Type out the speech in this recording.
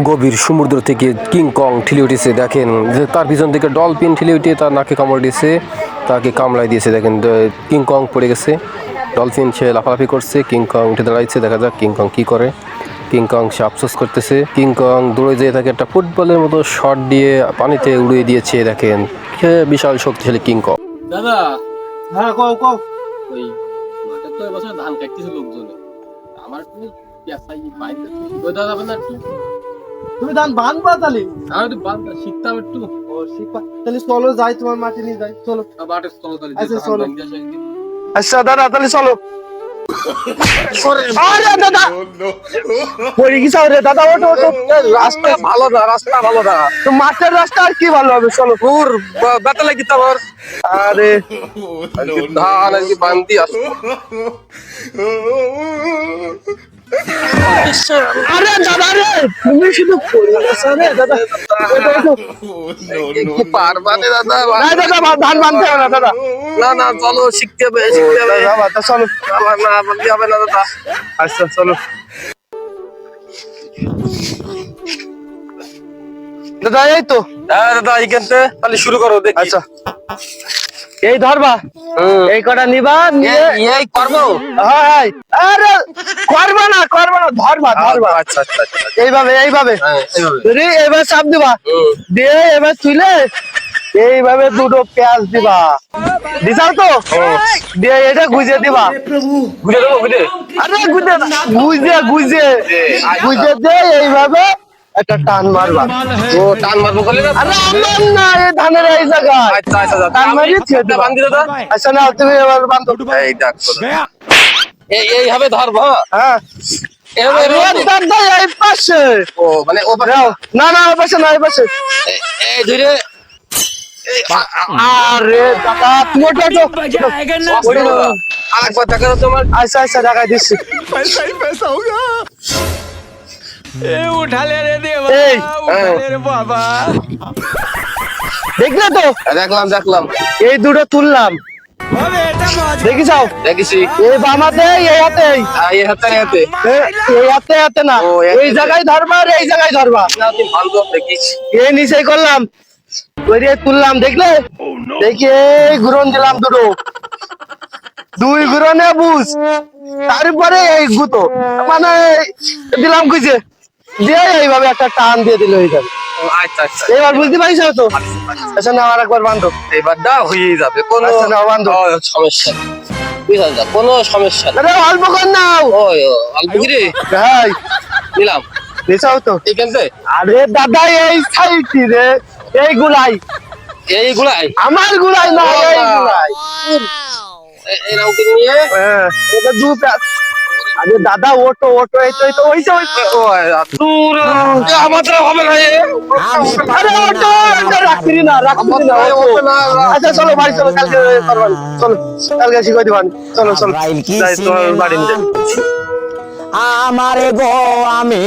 গভীর সমুদ্র থেকে কিংকং ঠেলে উঠেছে। দেখেন যে তার পিছন থেকে ডলফিন ঠেলে উঠে তার নাকে কামড় দিয়েছে, তাকে কামড়াই দিয়েছে। দেখেন কিংকং পড়ে গেছে, ডলফিন সে লাফালাফি করছে, কিংকং উঠে দাঁড়াইছে। দেখা যাক কিংকং কি করে। কিংকং সে আফসোস করতেছে। কিংকং দৌড়ে যেয়ে তাকে একটা ফুটবলের মতো শট দিয়ে পানিতে উড়িয়ে দিয়েছে। দেখেন সে বিশাল শক্তিশালী কিংকং। দাদা, হ্যাঁ কও কও। ওই মাঠে তো এবছর ধান কাটতেছে লোকজনে, আমার একটু পেঁচাই বাইরে বোঝা যাবে না একটু? তুমি ধান বাঁধবা তাহলে? আমি একটু বান্ধা শিখতাম একটু। ও শিখবা তাহলে, চলো যাই তোমার মাটি নিয়ে যাই, চলো। মাঠে চলো তাহলে, আচ্ছা, ধান চলো। ভাঙিয়ে আসে একদিন। আচ্ছা দাদা তাহলে চলো। আরে দাদা পড়ে গেছে রে দাদা, ওঠো ওঠো। রাস্তা ভালো না, রাস্তা ভালো না। তো মাঠের রাস্তা আর কি ভালো হবে, চলো। ওর ব্যথা লাগি তোমার। আরে ধান আর কি বান্দি আসো। আরে দাদা রে, তুমি শুধু পড়ে গেছো রে দাদা। ওঠো, ওঠো। কি পারবা রে দাদা? না দাদা, ধান বাঁধতে হবে না দাদা। না না, চলো শিখতে হবে, শিখতে হবে। দাদা চলো। আমার না বান্দি হবে না দাদা। আচ্ছা চলো দাদা, এই তো। হ্যাঁ দাদা, এইখানতে তাহলে শুরু করো দেখি। আচ্ছা এই ধরবা, এই কটা নিবা, নিয়ে এই করবো। হ্যাঁ। আরে করবা না, করবা না, ধরবা ধরবা। আচ্ছা আচ্ছা আচ্ছা। এইভাবে এইভাবে হ্যাঁ এইভাবে। রে, এবার চাপ দিবা, দিয়ে এবার তুলে এইভাবে দুটো পেঁয়াজ দিবা, দিছাও তো, দিয়ে এটা গুজে দিবা। বুঝে দেবো, বুঝে। আরে গুজে না, গুজে গুজে গুজে দিয়ে এইভাবে একটা টান মারবা। ও টান মারবো বলে না? আরে আমার না, এই ধানের এই জায়গায় আচ্ছা আচ্ছা আচ্ছা। টান মারি ছেড়ে দিবা। বান্দি দাদা। আচ্ছা না, তুমি এবার বান্ধো। এই দেখো এইভাবে ধরবো। হ্যাঁ এইভাবে আরে দাদা, এই পাশে। ও মানে ও পাশে। না না, ওই পাশে না, এই পাশে। এই ধরে আরে দাদা, তুমি ওঠো, ওঠো। আরেকবার দেখা যাচ্ছে তোমার। আচ্ছা আচ্ছা, টাকা দিচ্ছি। उठा ले रे देवा, এই, उठा ले रे बाबा। দেখলে তো, দেখলাম দেখলাম। এই দুটো তুললাম, ओ बेटा मौज দেখিসাও। দেখেছি। এই বামাতে, এই হাতে, এই হাতে হাতে। এই হাতে হাতে না, ও, এই এই জায়গায় ধরবা আর এই জায়গায় ধরবা। না তুমি ভালো দেখিছি। এই নিচেই করলাম, ওই দিয়ে তুললাম, দেখলে? দেখি এই ঘুরন দিলাম দুটো, দুই ঘুরনে বুঝ, তারপরে এই গুতো মানে দিলাম কুইছে, দিয়ে এইভাবে একটা টান দিয়ে দিল হয়ে যাবে। আচ্ছা আচ্ছা। এবার বুঝতে পারিস তো? আচ্ছা না, আমার একবার বান্ধব। এবার দা হয়ে যাবে, কোনো আচ্ছা না, বান্ধব। সমস্যা নেই। বুঝা যা, কোনো সমস্যা নেই। আরে অল্প কর নাও। ওই অল্প করে ভাই নিলাম দিছাও তো। এইখানতে। আরে দাদা, এই সাইডটি রে, এই গুলাই, এইগুলাই আমার গুলাই না, এই গুলাই। এরাও কি নিয়ে। হ্যাঁ, এটা দু প্যাচ। আরে দাদা, ওটো ওটো, এই তো এই তো, ওইসে ওইসে। দূর আমাদের হবে না। আরে ওটো, এটা রাখবি না, রাখবি না, ওটো। আচ্ছা চলো বাড়ি চলো, কালকে করবানি, চলো কালকে শিখাই দিবানি, চলো চলো যাই তোমার বাড়ি নিয়ে যাই। আমারে গো আমি